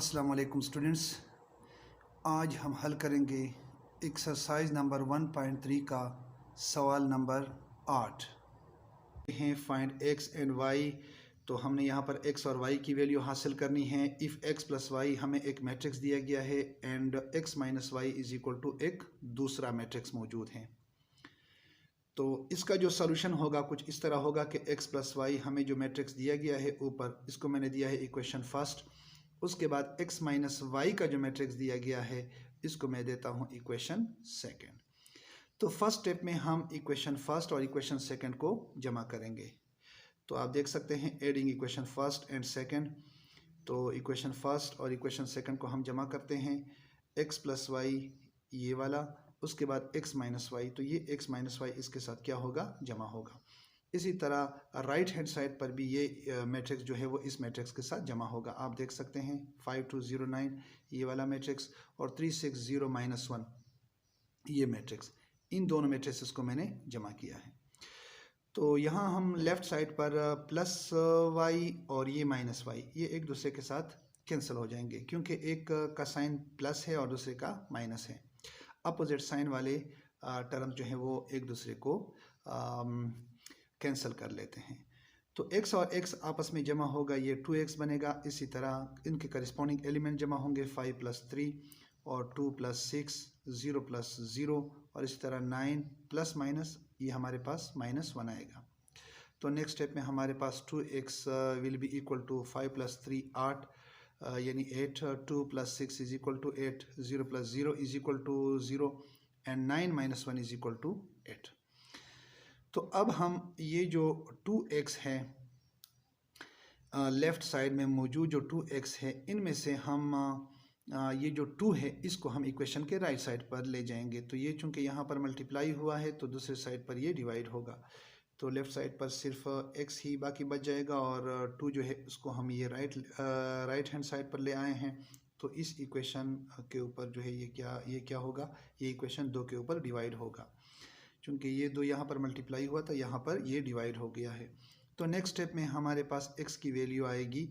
अस्सलाम वालेकुम स्टूडेंट्स। आज हम हल करेंगे एक्सरसाइज नंबर 1.3 का सवाल नंबर 8 हैं फाइंड एक्स एंड वाई। तो हमने यहाँ पर एक्स और वाई की वैल्यू हासिल करनी है। इफ़ एक्स प्लस वाई हमें एक मैट्रिक्स दिया गया है and X minus Y is equal to एक दूसरा मैट्रिक्स मौजूद है। तो इसका जो सॉल्यूशन होगा कुछ इस तरह होगा कि एक्स प्लस वाई हमें जो मैट्रिक्स दिया गया है ऊपर, इसको मैंने दिया है इक्वेशन फर्स्ट। उसके बाद x माइनस वाई का जो मैट्रिक्स दिया गया है इसको मैं देता हूँ इक्वेशन सेकंड। तो फर्स्ट स्टेप में हम इक्वेशन फर्स्ट और इक्वेशन सेकंड को जमा करेंगे। तो आप देख सकते हैं adding equation first and second. तो इक्वेशन फर्स्ट और इक्वेशन सेकंड को हम जमा करते हैं। x प्लस वाई ये वाला, उसके बाद x माइनस वाई, तो ये x माइनस वाई इसके साथ क्या होगा, जमा होगा। इसी तरह राइट हैंड साइड पर भी ये मैट्रिक्स जो है वो इस मैट्रिक्स के साथ जमा होगा। आप देख सकते हैं 5209 ये वाला मैट्रिक्स और 360-1 ये मैट्रिक्स, इन दोनों मैट्रिक्स को मैंने जमा किया है। तो यहाँ हम लेफ़्ट साइड पर प्लस वाई और ये माइनस वाई ये एक दूसरे के साथ कैंसिल हो जाएंगे क्योंकि एक का साइन प्लस है और दूसरे का माइनस है। अपोजिट साइन वाले टर्म जो है वो एक दूसरे को कैंसिल कर लेते हैं। तो x और x आपस में जमा होगा, ये 2x बनेगा। इसी तरह इनके करस्पॉन्डिंग एलिमेंट जमा होंगे 5 + 3 और 2 + 6, 0 + 0 और इसी तरह 9 प्लस माइनस ये हमारे पास -1 आएगा। तो नेक्स्ट स्टेप में हमारे पास 2x will be equal to 5 + 3 8 यानी 8, 2 + 6 is equal to 8, 0 + 0 is equal to 0 and 9 - 1 is equal to 8। तो अब हम ये जो 2x है लेफ़्ट साइड में मौजूद जो 2x है इनमें से हम ये जो 2 है इसको हम इक्वेशन के राइट साइड पर ले जाएंगे। तो ये चूँकि यहाँ पर मल्टीप्लाई हुआ है तो दूसरे साइड पर ये डिवाइड होगा। तो लेफ़्ट साइड पर सिर्फ x ही बाकी बच जाएगा और 2 जो है उसको हम ये राइट हैंड साइड पर ले आए हैं। तो इस इक्वेशन के ऊपर जो है ये क्या होगा, ये इक्वेशन 2 के ऊपर डिवाइड होगा। चूँकि ये 2 यहाँ पर मल्टीप्लाई हुआ था, यहाँ पर ये डिवाइड हो गया है। तो नेक्स्ट स्टेप में हमारे पास x की वैल्यू आएगी।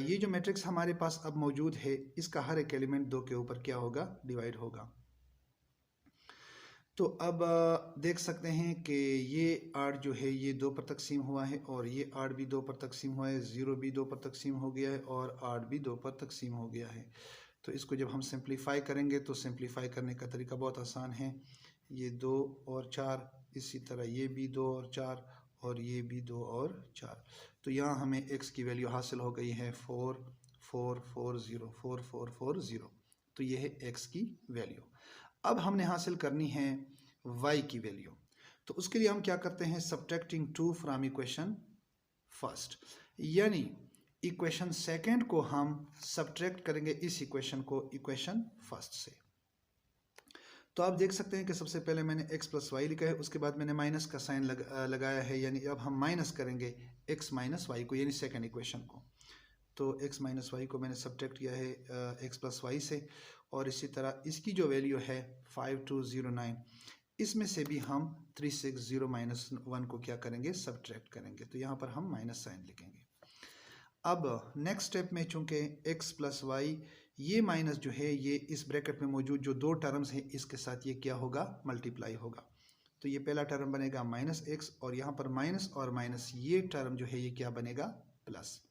ये जो मैट्रिक्स हमारे पास अब मौजूद है इसका हर एक एलिमेंट 2 के ऊपर क्या होगा, डिवाइड होगा। तो अब देख सकते हैं कि ये 8 जो है ये 2 पर तकसीम हुआ है और ये 8 भी 2 पर तकसीम हुआ है, 0 भी 2 पर तकसीम हो गया है और 8 भी 2 पर तकसीम हो गया है। तो इसको जब हम सिंप्लीफाई करेंगे तो सिंप्लीफाई करने का तरीका बहुत आसान है। ये 2 और 4, इसी तरह ये भी 2 और 4 और ये भी 2 और 4। तो यहाँ हमें x की वैल्यू हासिल हो गई है 4440, 4440। तो ये है x की वैल्यू। अब हमने हासिल करनी है y की वैल्यू। तो उसके लिए हम क्या करते हैं, सब्ट्रैक्टिंग 2 फ्रॉम इक्वेशन फर्स्ट, यानी इक्वेशन सेकंड को हम सब्ट्रैक्ट करेंगे इस इक्वेशन को इक्वेशन फर्स्ट से। तो आप देख सकते हैं कि सबसे पहले मैंने x प्लस वाई लिखा है, उसके बाद मैंने माइनस का साइन लगाया है, यानी अब हम माइनस करेंगे x माइनस वाई को, यानी सेकंड इक्वेशन को। तो x माइनस वाई को मैंने सब्ट्रैक्ट किया है x प्लस वाई से और इसी तरह इसकी जो वैल्यू है 5209 इसमें से भी हम 360-1 को क्या करेंगे, सब्ट्रैक्ट करेंगे। तो यहाँ पर हम माइनस साइन लिखेंगे। अब नेक्स्ट स्टेप में चूँकि x प्लस वाई ये माइनस जो है ये इस ब्रैकेट में मौजूद जो 2 टर्म्स हैं इसके साथ ये क्या होगा, मल्टीप्लाई होगा। तो ये पहला टर्म बनेगा -x और यहाँ पर माइनस और माइनस ये टर्म जो है ये क्या बनेगा, प्लस।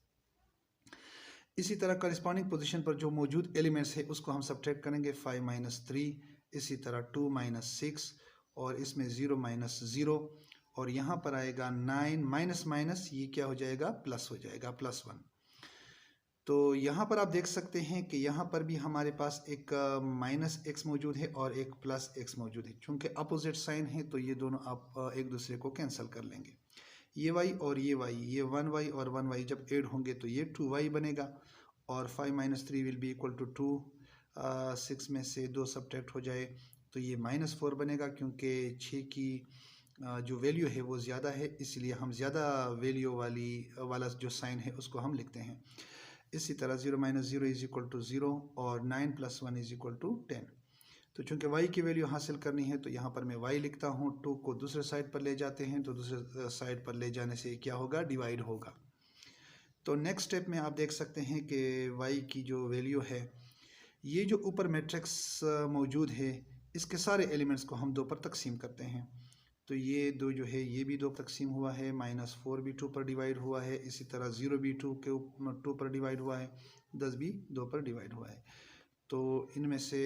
इसी तरह करस्पॉन्डिंग पोजीशन पर जो मौजूद एलिमेंट्स है उसको हम सब्ट्रैक्ट करेंगे 5 - 3, इसी तरह 2 - 6 और इसमें 0 - 0 और यहाँ पर आएगा 9 माइनस माइनस ये क्या हो जाएगा, प्लस हो जाएगा, +1। तो यहाँ पर आप देख सकते हैं कि यहाँ पर भी हमारे पास एक -x मौजूद है और एक +x मौजूद है। चूँकि अपोजिट साइन है तो ये दोनों आप एक दूसरे को कैंसिल कर लेंगे। ये y और ये y, ये 1y और 1y जब ऐड होंगे तो ये 2y बनेगा और 5 - 3 विल बी इक्वल टू 2। 6 में से 2 सब्ट्रैक्ट हो जाए तो ये -4 बनेगा, क्योंकि 6 की जो वैल्यू है वो ज़्यादा है, इसलिए हम ज़्यादा वैल्यू वाला जो साइन है उसको हम लिखते हैं। इसी तरह 0 - 0 इज इक्वल टू 0 और 9 + 1 इज इक्वल टू 10। तो चूँकि y की वैल्यू हासिल करनी है तो यहाँ पर मैं y लिखता हूँ, 2 को दूसरे साइड पर ले जाते हैं तो दूसरे साइड पर ले जाने से क्या होगा, डिवाइड होगा। तो नेक्स्ट स्टेप में आप देख सकते हैं कि y की जो वैल्यू है, ये जो ऊपर मैट्रिक्स मौजूद है, इसके सारे एलिमेंट्स को हम 2 पर तकसीम करते हैं। तो ये 2 जो है ये भी 2 पर तकसीम हुआ है, -4 भी 2 पर डिवाइड हुआ है, इसी तरह 0 भी 2 पर डिवाइड हुआ है, 10 भी 2 पर डिवाइड हुआ है। तो इनमें से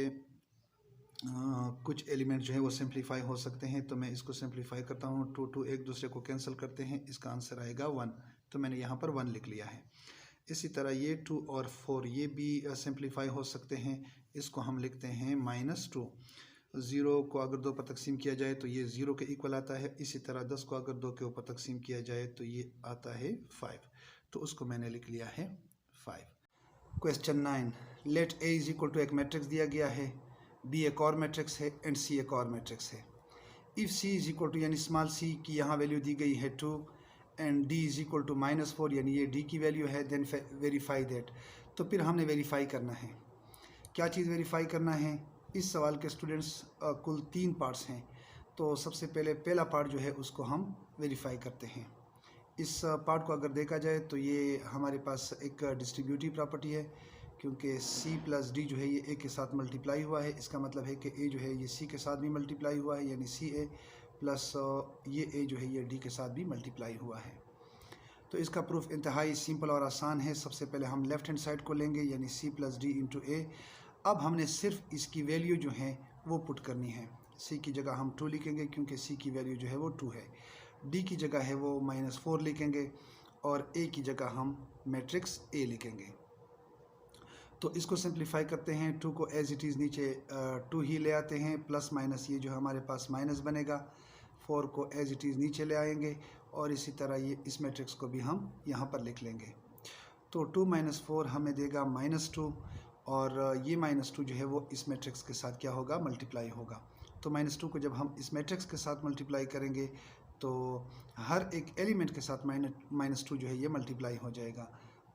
कुछ एलिमेंट जो है वो सिंप्लीफाई हो सकते हैं, तो मैं इसको सिंप्लीफाई करता हूँ। 2 एक दूसरे को कैंसिल करते हैं, इसका आंसर आएगा 1। तो मैंने यहाँ पर 1 लिख लिया है। इसी तरह ये 2 और 4 ये भी सिंप्लीफाई हो सकते हैं, इसको हम लिखते हैं -2। 0 को अगर 2 पर तकसीम किया जाए तो ये 0 के इक्वल आता है। इसी तरह 10 को अगर 2 के ऊपर तकसीम किया जाए तो ये आता है 5। तो उसको मैंने लिख लिया है 5। Question 9, let A is equal to एक मैट्रिक्स दिया गया है, B एक और मैट्रिक्स है एंड C एक और मैट्रिक्स है। If C is equal to यानी स्मॉल c की यहाँ वैल्यू दी गई है 2 and D is equal to -4 यानी ये D की वैल्यू है, देन वेरीफाई दैट। तो फिर हमने वेरीफाई करना है। क्या चीज़ वेरीफाई करना है? इस सवाल के स्टूडेंट्स कुल 3 पार्ट्स हैं। तो सबसे पहले पहला पार्ट जो है उसको हम वेरीफाई करते हैं। इस पार्ट को अगर देखा जाए तो ये हमारे पास एक डिस्ट्रीब्यूटिव प्रॉपर्टी है, क्योंकि C प्लस D जो है ये A के साथ मल्टीप्लाई हुआ है। इसका मतलब है कि A जो है ये C के साथ भी मल्टीप्लाई हुआ है, यानी CA प्लस ये A जो है ये D के साथ भी मल्टीप्लाई हुआ है। तो इसका प्रूफ इंतहाई सिंपल और आसान है। सबसे पहले हम लेफ़्ट हैंड साइड को लेंगे, यानी C plus D into A। अब हमने सिर्फ इसकी वैल्यू जो है वो पुट करनी है। C की जगह हम 2 लिखेंगे, क्योंकि C की वैल्यू जो है वो 2 है। D की जगह है वो -4 लिखेंगे, और A की जगह हम मैट्रिक्स A लिखेंगे। तो इसको सिंप्लीफाई करते हैं। 2 को एज इट इज़ नीचे 2 ही ले आते हैं, प्लस माइनस ये जो हमारे पास माइनस बनेगा। 4 को एज इट इज़ नीचे ले आएंगे, और इसी तरह ये इस मैट्रिक्स को भी हम यहाँ पर लिख लेंगे। तो 2 - 4 हमें देगा -2, और ये -2 जो है वो इस मैट्रिक्स के साथ क्या होगा, मल्टीप्लाई होगा। तो -2 को जब हम इस मैट्रिक्स के साथ मल्टीप्लाई करेंगे तो हर एक एलिमेंट के साथ -2 जो है ये मल्टीप्लाई हो जाएगा।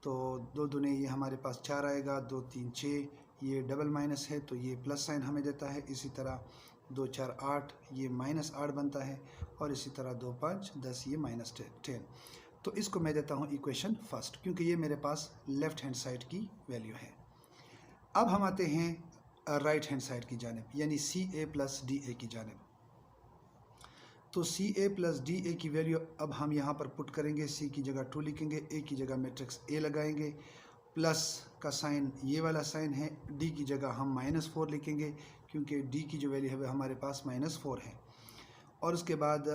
तो 2 दूने ये हमारे पास 4 आएगा, 2 3 6, ये डबल माइनस है तो ये प्लस साइन हमें देता है। इसी तरह 2 4 8, ये -8 बनता है, और इसी तरह 2 5 10, ये -10। तो इसको मैं देता हूँ इक्वेशन फर्स्ट, क्योंकि ये मेरे पास लेफ़्ट हैंड साइड की वैल्यू है। अब हम आते हैं राइट हैंड साइड की जानिब, यानी CA प्लस DA की जानिब। तो CA प्लस DA की वैल्यू अब हम यहाँ पर पुट करेंगे। C की जगह 2 लिखेंगे, A की जगह मैट्रिक्स A लगाएंगे, प्लस का साइन ये वाला साइन है। D की जगह हम -4 लिखेंगे, क्योंकि D की जो वैल्यू है वह हमारे पास -4 है। और उसके बाद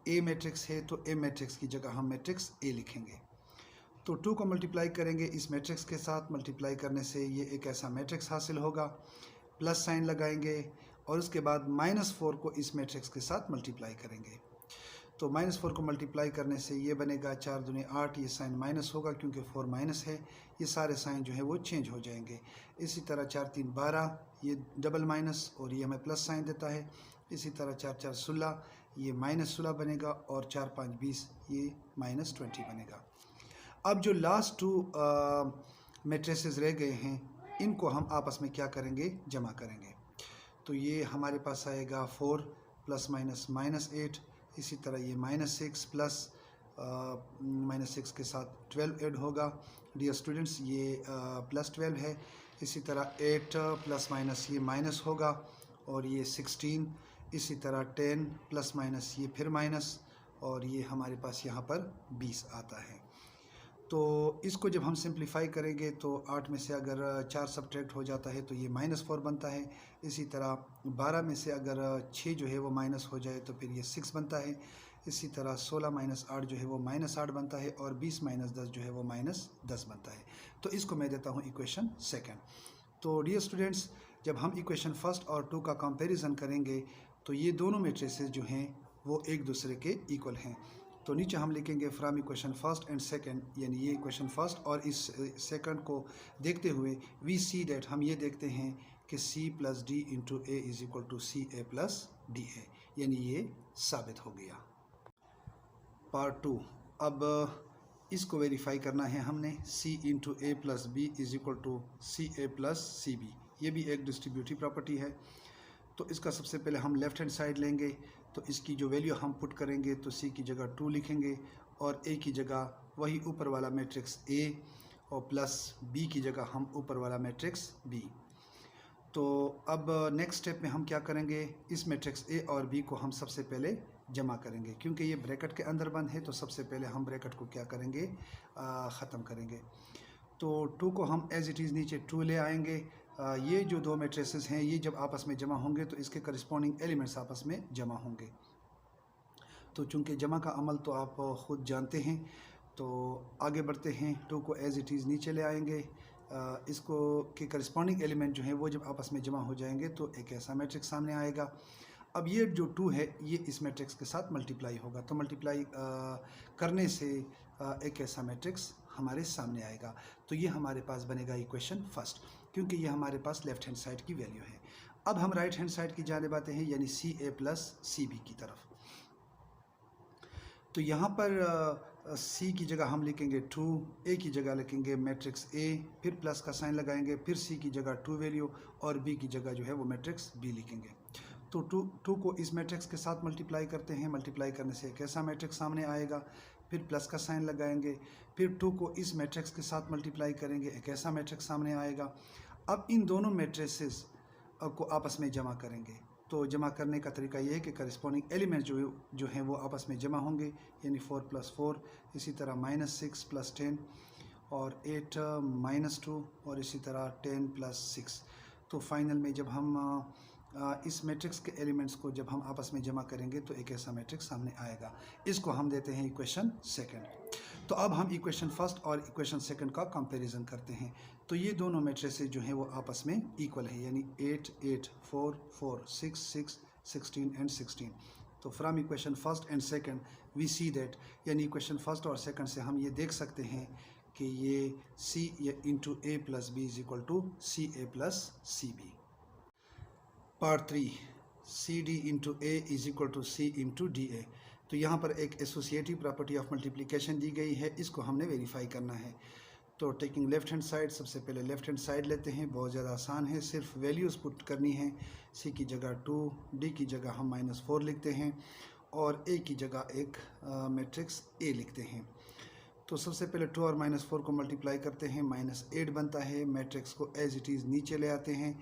A मैट्रिक्स है, तो A मैट्रिक्स की जगह हम मैट्रिक्स A लिखेंगे। तो 2 को मल्टीप्लाई करेंगे इस मैट्रिक्स के साथ, मल्टीप्लाई करने से ये एक ऐसा मैट्रिक्स हासिल होगा, प्लस साइन लगाएंगे, और उसके बाद -4 को इस मैट्रिक्स के साथ मल्टीप्लाई करेंगे। तो -4 को मल्टीप्लाई करने से ये बनेगा 4 दूने 8, ये साइन माइनस होगा क्योंकि 4 माइनस है, ये सारे साइन जो है वो चेंज हो जाएंगे। इसी तरह 4 3 12, ये डबल माइनस, और ये हमें प्लस साइन देता है। इसी तरह 4 4 16, ये -16 बनेगा, और 4 5 20, ये -20 बनेगा। अब जो लास्ट 2 मैट्रिसेस रह गए हैं, इनको हम आपस में क्या करेंगे, जमा करेंगे। तो ये हमारे पास आएगा 4 + -8, इसी तरह ये -6 प्लस -6 के साथ 12 ऐड होगा। डियर स्टूडेंट्स, ये +12 है। इसी तरह 8 प्लस माइनस ये माइनस होगा, और ये 16। इसी तरह 10 प्लस माइनस ये फिर माइनस, और ये हमारे पास यहाँ पर 20 आता है। तो इसको जब हम सिंप्लीफाई करेंगे तो 8 में से अगर 4 सब्ट्रैक्ट हो जाता है तो ये -4 बनता है। इसी तरह 12 में से अगर 6 जो है वो माइनस हो जाए तो फिर ये 6 बनता है। इसी तरह 16 - 8 जो है वो -8 बनता है, और 20 - 10 जो है वो -10 बनता है। तो इसको मैं देता हूँ इक्वेशन सेकंड। तो डियर स्टूडेंट्स, जब हम इक्वेशन फर्स्ट और 2 का कंपैरिजन करेंगे तो ये दोनों मैट्रिसेस जो हैं वो एक दूसरे के इक्वल हैं। तो नीचे हम लिखेंगे from equation first and second, यानी ये इक्वेशन फर्स्ट और इस सेकंड को देखते हुए वी सी दैट, हम ये देखते हैं कि C + D × A = CA + DA, यानी ये साबित हो गया। पार्ट 2, अब इसको वेरीफाई करना है हमने। C × A + B = CA + CB, ये भी एक डिस्ट्रीब्यूटिव प्रॉपर्टी है। तो इसका सबसे पहले हम लेफ़्ट हैंड साइड लेंगे, तो इसकी जो वैल्यू हम पुट करेंगे तो C की जगह 2 लिखेंगे, और A की जगह वही ऊपर वाला मैट्रिक्स ए और प्लस बी की जगह हम ऊपर वाला मैट्रिक्स बी। तो अब नेक्स्ट स्टेप में हम क्या करेंगे, इस मैट्रिक्स ए और बी को हम सबसे पहले जमा करेंगे, क्योंकि ये ब्रैकेट के अंदर बंद है तो सबसे पहले हम ब्रैकेट को क्या करेंगे, ख़त्म करेंगे। तो 2 को हम एज इट इज़ नीचे 2 ले आएंगे। ये जो दो मैट्रिसेस हैं ये जब आपस में जमा होंगे तो इसके करस्पॉन्डिंग एलिमेंट्स आपस में जमा होंगे। तो चूँकि जमा का अमल तो आप ख़ुद जानते हैं, तो आगे बढ़ते हैं। 2 को एज इट इज़ नीचे ले आएंगे। इसको के करस्पॉन्डिंग एलिमेंट जो हैं वो जब आपस में जमा हो जाएंगे तो एक ऐसा मैट्रिक्स सामने आएगा। अब ये जो 2 है ये इस मैट्रिक्स के साथ मल्टीप्लाई होगा, तो मल्टीप्लाई करने से एक ऐसा मैट्रिक्स हमारे सामने आएगा। तो ये हमारे पास बनेगा इक्वेशन फर्स्ट, क्योंकि ये हमारे पास लेफ़्ट हैंड साइड की वैल्यू है। अब हम राइट हैंड साइड की जानिब आते हैं, यानी CA प्लस CB की तरफ। तो यहाँ पर C की जगह हम लिखेंगे 2, A की जगह लिखेंगे मैट्रिक्स A, फिर प्लस का साइन लगाएंगे, फिर C की जगह 2 वैल्यू और B की जगह जो है वो मैट्रिक्स B लिखेंगे। तो 2 को इस मैट्रिक्स के साथ मल्टीप्लाई करते हैं। मल्टीप्लाई करने से एक ऐसा मैट्रिक्स सामने आएगा, फिर प्लस का साइन लगाएंगे, फिर 2 को इस मैट्रिक्स के साथ मल्टीप्लाई करेंगे, एक ऐसा मैट्रिक्स सामने आएगा। अब इन दोनों मैट्रिसेस को आपस में जमा करेंगे। तो जमा करने का तरीका ये है कि करस्पॉन्डिंग एलिमेंट जो हैं वो आपस में जमा होंगे, यानी 4 + 4, इसी तरह -6 + 10 और 8 - 2 और इसी तरह 10 + 6। तो फाइनल में जब हम इस मैट्रिक्स के एलिमेंट्स को जब हम आपस में जमा करेंगे तो एक ऐसा मैट्रिक्स सामने आएगा। इसको हम देते हैं इक्वेशन सेकंड। तो अब हम इक्वेशन फर्स्ट और इक्वेशन सेकंड का कंपैरिजन करते हैं। तो ये दोनों मैट्रिसेस जो हैं वो आपस में इक्वल है, यानी 8 8 4 4 6 6 16 एंड 16। तो from equation first and second we see that, यानी इक्वेशन फर्स्ट और सेकंड से हम ये देख सकते हैं कि ये C into A plus B is equal to CA plus CB। Part 3, CD into A is equal to C into DA। तो यहाँ पर एक एसोसिएटिव प्रॉपर्टी ऑफ मल्टीप्लिकेशन दी गई है, इसको हमने वेरीफाई करना है। तो टेकिंग लेफ्ट हैंड साइड, सबसे पहले लेफ्ट हैंड साइड लेते हैं। बहुत ज़्यादा आसान है, सिर्फ वैल्यूज़ पुट करनी है। C की जगह 2, D की जगह हम -4 लिखते हैं और A की जगह एक मैट्रिक्स A लिखते हैं। तो सबसे पहले 2 और -4 को मल्टीप्लाई करते हैं, -8 बनता है। मैट्रिक्स को एज इट इज़ नीचे ले आते हैं।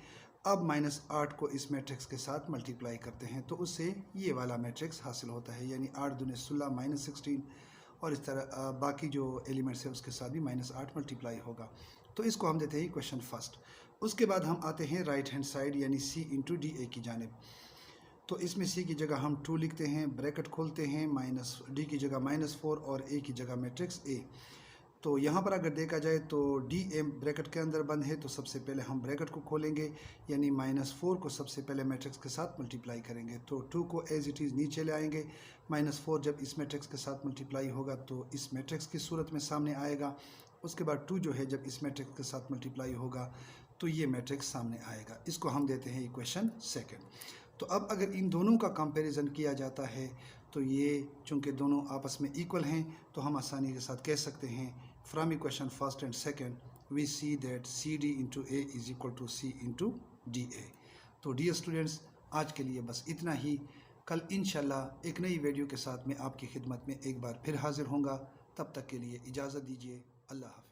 अब -8 को इस मैट्रिक्स के साथ मल्टीप्लाई करते हैं तो उससे ये वाला मैट्रिक्स हासिल होता है, यानी 8 दूनी 16 -16 और इस तरह बाकी जो एलिमेंट्स है उसके साथ भी -8 मल्टीप्लाई होगा। तो इसको हम देते हैं इक्वेशन फर्स्ट। उसके बाद हम आते हैं राइट हैंड साइड, यानी C इंटू DA की जानिब। तो इसमें C की जगह हम 2 लिखते हैं, ब्रैकेट खोलते हैं, -D की जगह -4 और A की जगह मैट्रिक्स A। तो यहाँ पर अगर देखा जाए तो DA ब्रैकेट के अंदर बंद है, तो सबसे पहले हम ब्रैकेट को खोलेंगे, यानी -4 को सबसे पहले मैट्रिक्स के साथ मल्टीप्लाई करेंगे। तो 2 को एज इट इज़ नीचे ले आएंगे। -4 जब इस मैट्रिक्स के साथ मल्टीप्लाई होगा तो इस मैट्रिक्स की सूरत में सामने आएगा। उसके बाद 2 जो है जब इस मैट्रिक्स के साथ मल्टीप्लाई होगा तो ये मैट्रिक्स सामने आएगा। इसको हम देते हैं इक्वेशन सेकेंड। तो अब अगर इन दोनों का कंपैरिजन किया जाता है तो ये चूँकि दोनों आपस में इक्वल हैं तो हम आसानी के साथ कह सकते हैं from equation first and second we see that CD into A is equal to C into DA। तो डियर स्टूडेंट्स, आज के लिए बस इतना ही। कल इंशाल्लाह एक नई वीडियो के साथ मैं आपकी खिदमत में एक बार फिर हाजिर होऊंगा। तब तक के लिए इजाज़त दीजिए। अल्लाह हाफ़िज़।